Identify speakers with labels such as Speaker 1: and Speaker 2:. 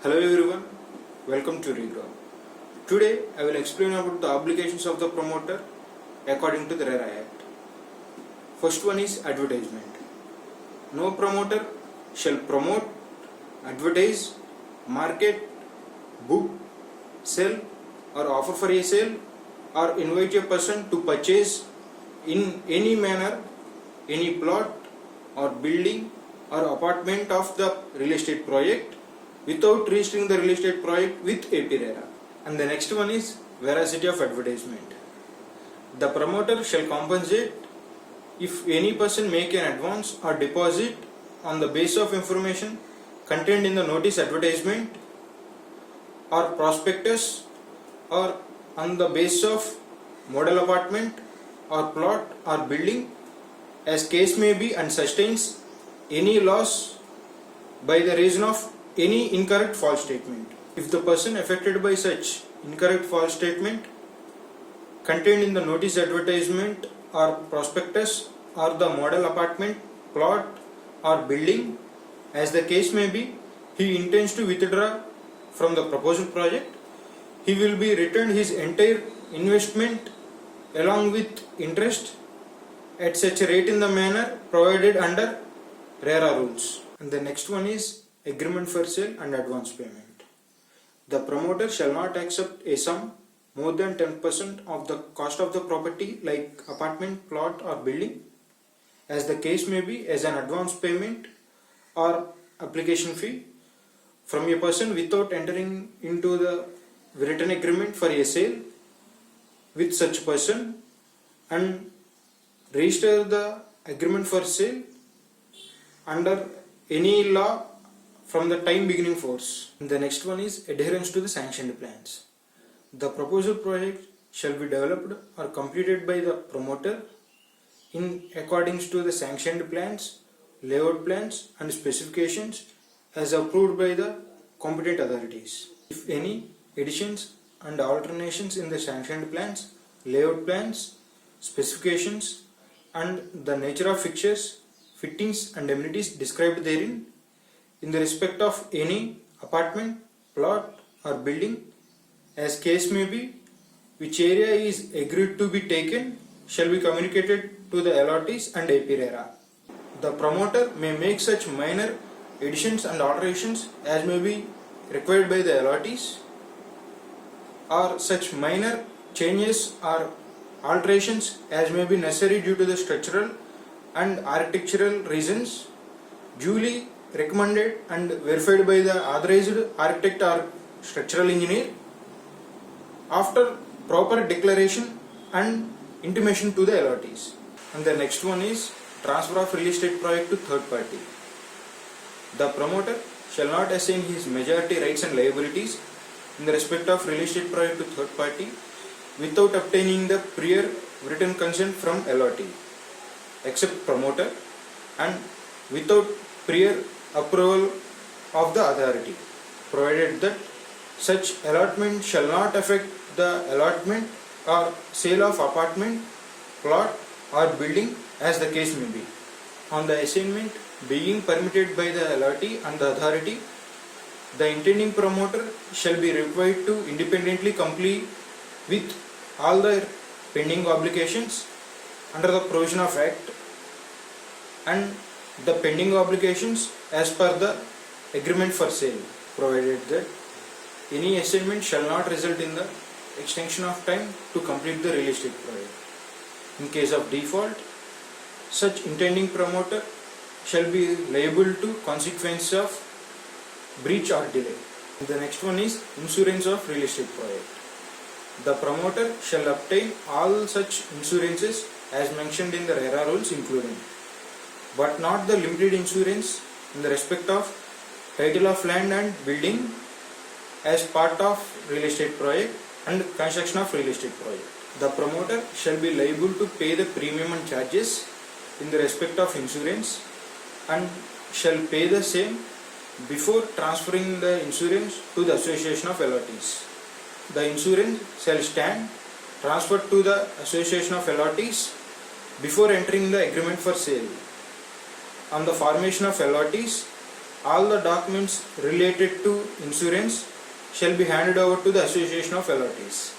Speaker 1: Hello everyone, welcome to Regrow. Today I will explain about the obligations of the promoter according to the RERA Act. First one is advertisement. No promoter shall promote, advertise, market, book, sell or offer for a sale or invite a person to purchase in any manner any plot or building or apartment of the real estate project without registering the real estate project with AP RERA. And the next one is veracity of advertisement. The promoter shall compensate if any person make an advance or deposit on the basis of information contained in the notice advertisement or prospectus or on the basis of model apartment or plot or building as case may be and sustains any loss by the reason of any incorrect false statement. If the person affected by such incorrect false statement contained in the notice advertisement or prospectus or the model apartment, plot or building as the case may be, he intends to withdraw from the proposed project, he will be returned his entire investment along with interest at such a rate in the manner provided under RERA rules. And the next one is agreement for sale and advance payment. The promoter shall not accept a sum more than 10% of the cost of the property like apartment, plot or building as the case may be as an advance payment or application fee from a person without entering into the written agreement for a sale with such person and register the agreement for sale under any law from the time beginning force. The next one is adherence to the sanctioned plans. The proposed project shall be developed or completed by the promoter in accordance to the sanctioned plans, layout plans and specifications as approved by the competent authorities. If any additions and alterations in the sanctioned plans, layout plans, specifications and the nature of fixtures, fittings and amenities described therein in the respect of any apartment, plot or building as case may be, which area is agreed to be taken shall be communicated to the allottees and AP RERA. The promoter may make such minor additions and alterations as may be required by the allottees or such minor changes or alterations as may be necessary due to the structural and architectural reasons duly recommended and verified by the authorized architect or structural engineer after proper declaration and intimation to the allottees. And the next one is transfer of real estate project to third party. The promoter shall not assign his majority rights and liabilities in the respect of real estate project to third party without obtaining the prior written consent from allottee except promoter and without prior approval of the authority, provided that such allotment shall not affect the allotment or sale of apartment, plot or building as the case may be. On the assignment being permitted by the allottee and the authority, the intending promoter shall be required to independently comply with all their pending obligations under the provision of Act and the pending obligations as per the agreement for sale, provided that any assignment shall not result in the extension of time to complete the real estate project. In case of default, such intending promoter shall be liable to consequences of breach or delay. The next one is insurance of real estate project. The promoter shall obtain all such insurances as mentioned in the RERA rules including, but not the limited insurance in the respect of title of land and building as part of real estate project and construction of real estate project. The promoter shall be liable to pay the premium and charges in the respect of insurance and shall pay the same before transferring the insurance to the association of allottees. The insurance shall stand transferred to the association of allottees before entering the agreement for sale. On the formation of allottees, All the documents related to insurance shall be handed over to the Association of LRTs.